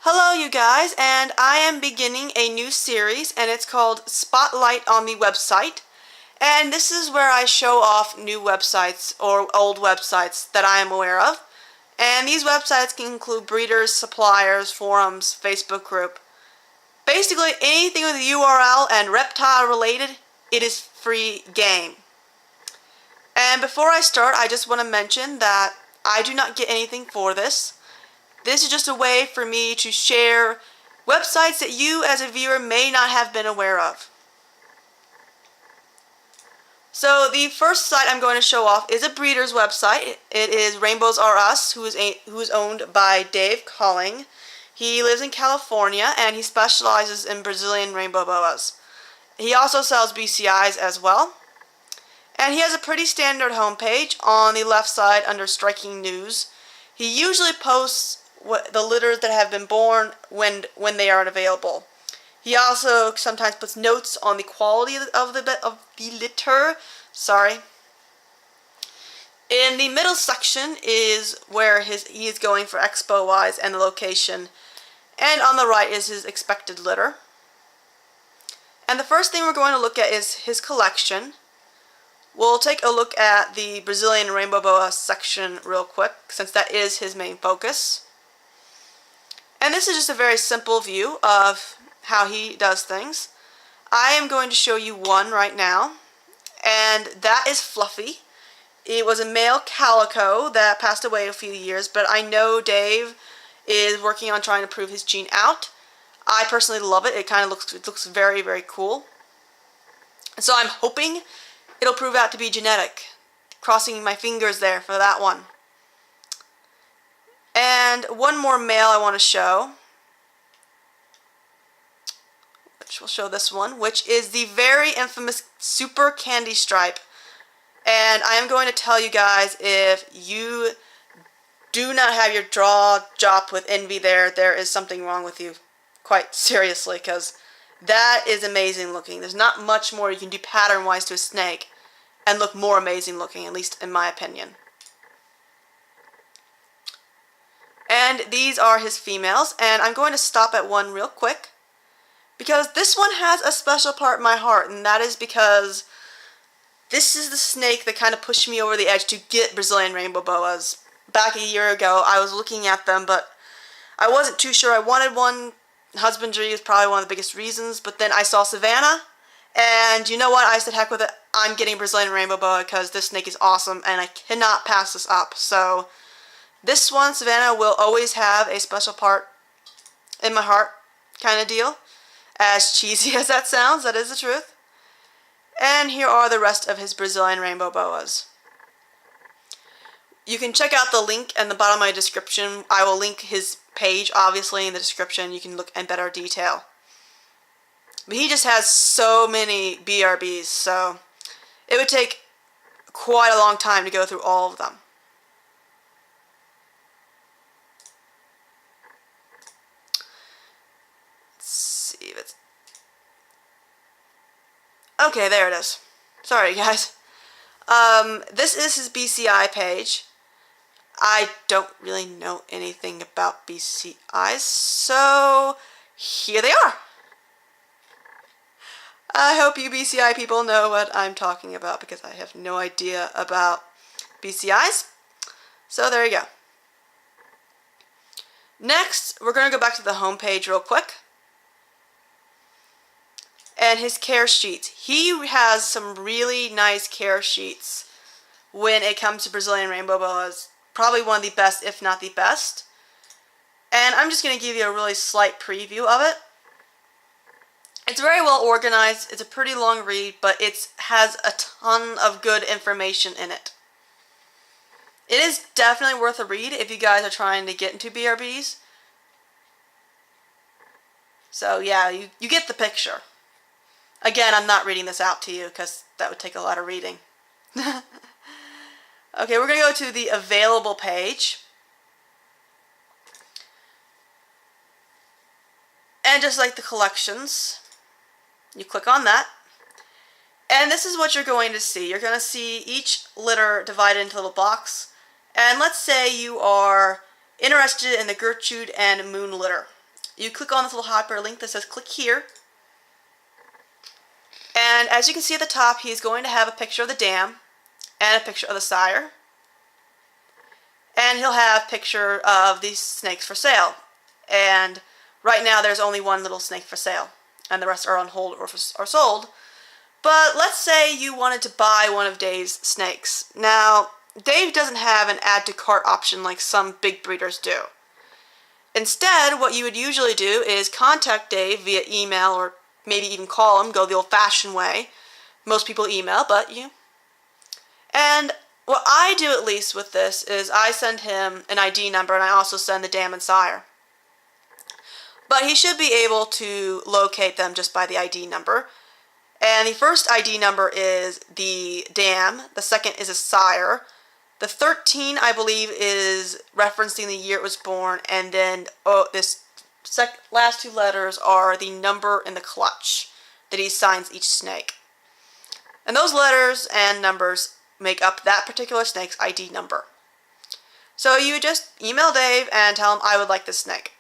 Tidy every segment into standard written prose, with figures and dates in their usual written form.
Hello you guys, and I am beginning a new series and it's called Spotlight on the Website. And this is where I show off new websites or old websites that I am aware of. And these websites can include breeders, suppliers, forums, Facebook group. Basically anything with a URL and reptile related, it is free game. And before I start, I just want to mention that I do not get anything for this. This is just a way for me to share websites that you as a viewer may not have been aware of. So the first site I'm going to show off is a breeder's website. It is Rainbows R Us, who is owned by Dave Colling. He lives in California and he specializes in Brazilian rainbow boas. He also sells BCIs as well. And he has a pretty standard homepage. On the left side under striking news, he usually posts the litters that have been born when they aren't available. He also sometimes puts notes on the quality of the litter. Sorry. In the middle section is where he is going for expo wise and the location. And on the right is his expected litter. And the first thing we're going to look at is his collection. We'll take a look at the Brazilian rainbow boa section real quick, since that is his main focus. And this is just a very simple view of how he does things. I am going to show you one right now, and that is Fluffy. It was a male calico that passed away a few years, but I know Dave is working on trying to prove his gene out. I personally love it. It looks very, very cool. So I'm hoping it'll prove out to be genetic. Crossing my fingers there for that one. And one more male I want to show, which will show this one, which is the very infamous Super Candy Stripe. And I am going to tell you guys, if you do not have your jaw dropped with envy there is something wrong with you, quite seriously, because that is amazing looking. There's not much more you can do pattern-wise to a snake and look more amazing looking, at least in my opinion. And these are his females, and I'm going to stop at one real quick because this one has a special part in my heart, and that is because this is the snake that kind of pushed me over the edge to get Brazilian rainbow boas. Back a year ago, I was looking at them, but I wasn't too sure I wanted one. Husbandry is probably one of the biggest reasons, but then I saw Savannah, and you know what? I said, heck with it. I'm getting Brazilian rainbow boa because this snake is awesome, and I cannot pass this up. So this one, Savannah, will always have a special part in my heart kind of deal. As cheesy as that sounds, that is the truth. And here are the rest of his Brazilian rainbow boas. You can check out the link in the bottom of my description. I will link his page, obviously, in the description. You can look in better detail. But he just has so many BRBs, so it would take quite a long time to go through all of them. Okay, there it is. Sorry, guys. This is his BCI page. I don't really know anything about BCIs, so here they are. I hope you BCI people know what I'm talking about because I have no idea about BCIs. So there you go. Next, we're going to go back to the home page real quick. And his care sheets. He has some really nice care sheets when it comes to Brazilian rainbow boas. Probably one of the best, if not the best. And I'm just going to give you a really slight preview of it. It's very well organized. It's a pretty long read, but it has a ton of good information in it. It is definitely worth a read if you guys are trying to get into BRBs. So yeah, you get the picture. Again, I'm not reading this out to you because that would take a lot of reading. Okay, we're going to go to the available page. And just like the collections, you click on that. And this is what you're going to see. You're going to see each litter divided into a little box. And let's say you are interested in the Gertrude and Moon litter. you click on this little hyperlink that says click here. And as you can see at the top, he's going to have a picture of the dam and a picture of the sire. And he'll have a picture of these snakes for sale. And right now there's only one little snake for sale, and the rest are on hold or sold. But let's say you wanted to buy one of Dave's snakes. Now, Dave doesn't have an add to cart option like some big breeders do. Instead, what you would usually do is contact Dave via email or maybe even call him, go the old-fashioned way. Most people email, but you. And what I do at least with this is I send him an ID number, and I also send the dam and sire. But he should be able to locate them just by the ID number. And the first ID number is the dam, the second is a sire. The 13, I believe, is referencing the year it was born, and then this last two letters are the number in the clutch that he assigns each snake. And those letters and numbers make up that particular snake's ID number. So you would just email Dave and tell him, I would like this snake.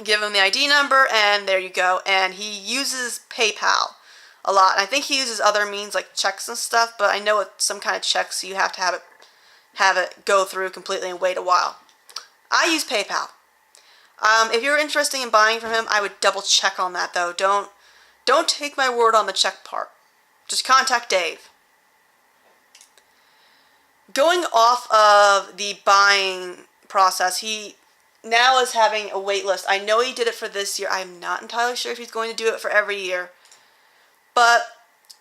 Give him the ID number, and there you go. And he uses PayPal a lot. And I think he uses other means like checks and stuff, but I know it's some kind of checks, so you have to have it go through completely and wait a while. I use PayPal. If you're interested in buying from him, I would double check on that though. Don't take my word on the check part. Just contact Dave. Going off of the buying process, he now is having a wait list. I know he did it for this year. I'm not entirely sure if he's going to do it for every year. But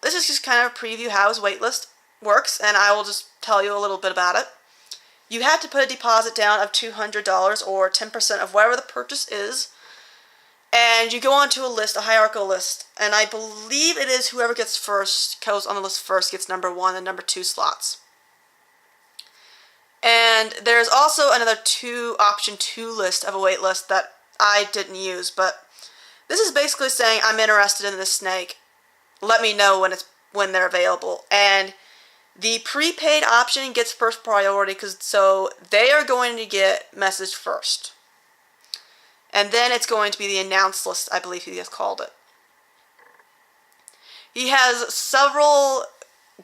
this is just kind of a preview how his wait list works, and I will just tell you a little bit about it. You have to put a deposit down of $200 or 10% of whatever the purchase is. And you go onto a list, a hierarchical list. And I believe it is whoever goes on the list first gets number 1 and number 2 slots. And there's also another option 2 list of a wait list that I didn't use. But this is basically saying, I'm interested in this snake. Let me know when they're available. And the prepaid option gets first priority, so they are going to get messaged first. And then it's going to be the announced list, I believe he has called it. He has several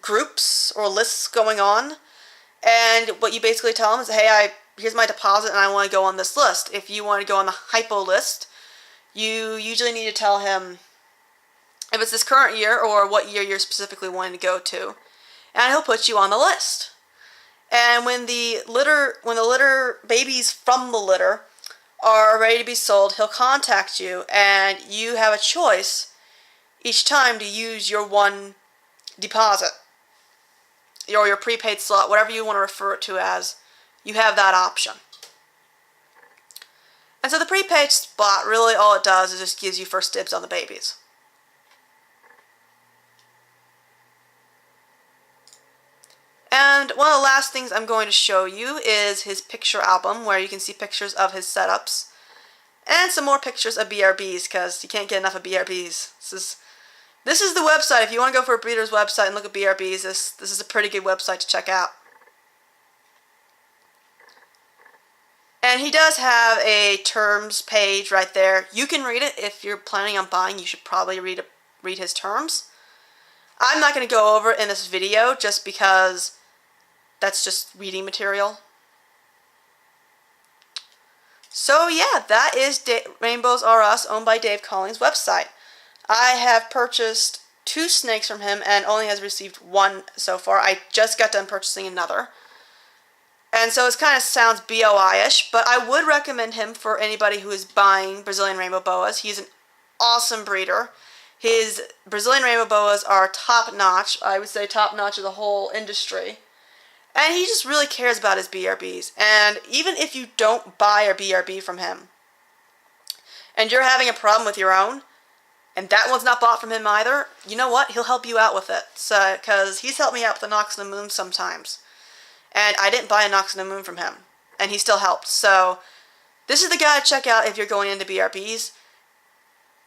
groups or lists going on. And what you basically tell him is, hey, here's my deposit and I want to go on this list. If you want to go on the hypo list, you usually need to tell him if it's this current year or what year you're specifically wanting to go to. And he'll put you on the list. And when the litter babies from the litter are ready to be sold, he'll contact you, and you have a choice each time to use your one deposit or your prepaid slot, whatever you want to refer it to as. You have that option. And so the prepaid spot, really all it does is just gives you first dibs on the babies. And one of the last things I'm going to show you is his picture album, where you can see pictures of his setups and some more pictures of BRBs, because you can't get enough of BRBs. This is the website. If you want to go for a breeder's website and look at BRBs, this is a pretty good website to check out. And he does have a terms page right there. You can read it. If you're planning on buying, you should probably read his terms. I'm not going to go over it in this video just because that's just reading material. So yeah, that is Rainbows R Us, owned by Dave Colling's website. I have purchased 2 snakes from him and only has received 1 so far. I just got done purchasing another. And so it kind of sounds BOI-ish, but I would recommend him for anybody who is buying Brazilian Rainbow Boas. He's an awesome breeder. His Brazilian Rainbow Boas are top-notch. I would say top-notch of the whole industry. And he just really cares about his BRBs. And even if you don't buy a BRB from him, and you're having a problem with your own, and that one's not bought from him either, you know what? He'll help you out with it. So, because he's helped me out with the Nox and the Moon sometimes. And I didn't buy a Nox and the Moon from him. And he still helped. So, this is the guy to check out if you're going into BRBs.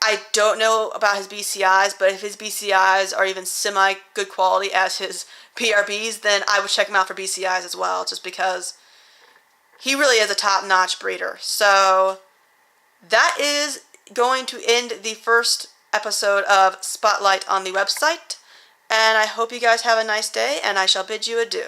I don't know about his BCIs, but if his BCIs are even semi-good quality as his BRBs, then I would check him out for BCIs as well, just because he really is a top-notch breeder. So, that is going to end the first episode of Spotlight on the website. And I hope you guys have a nice day, and I shall bid you adieu.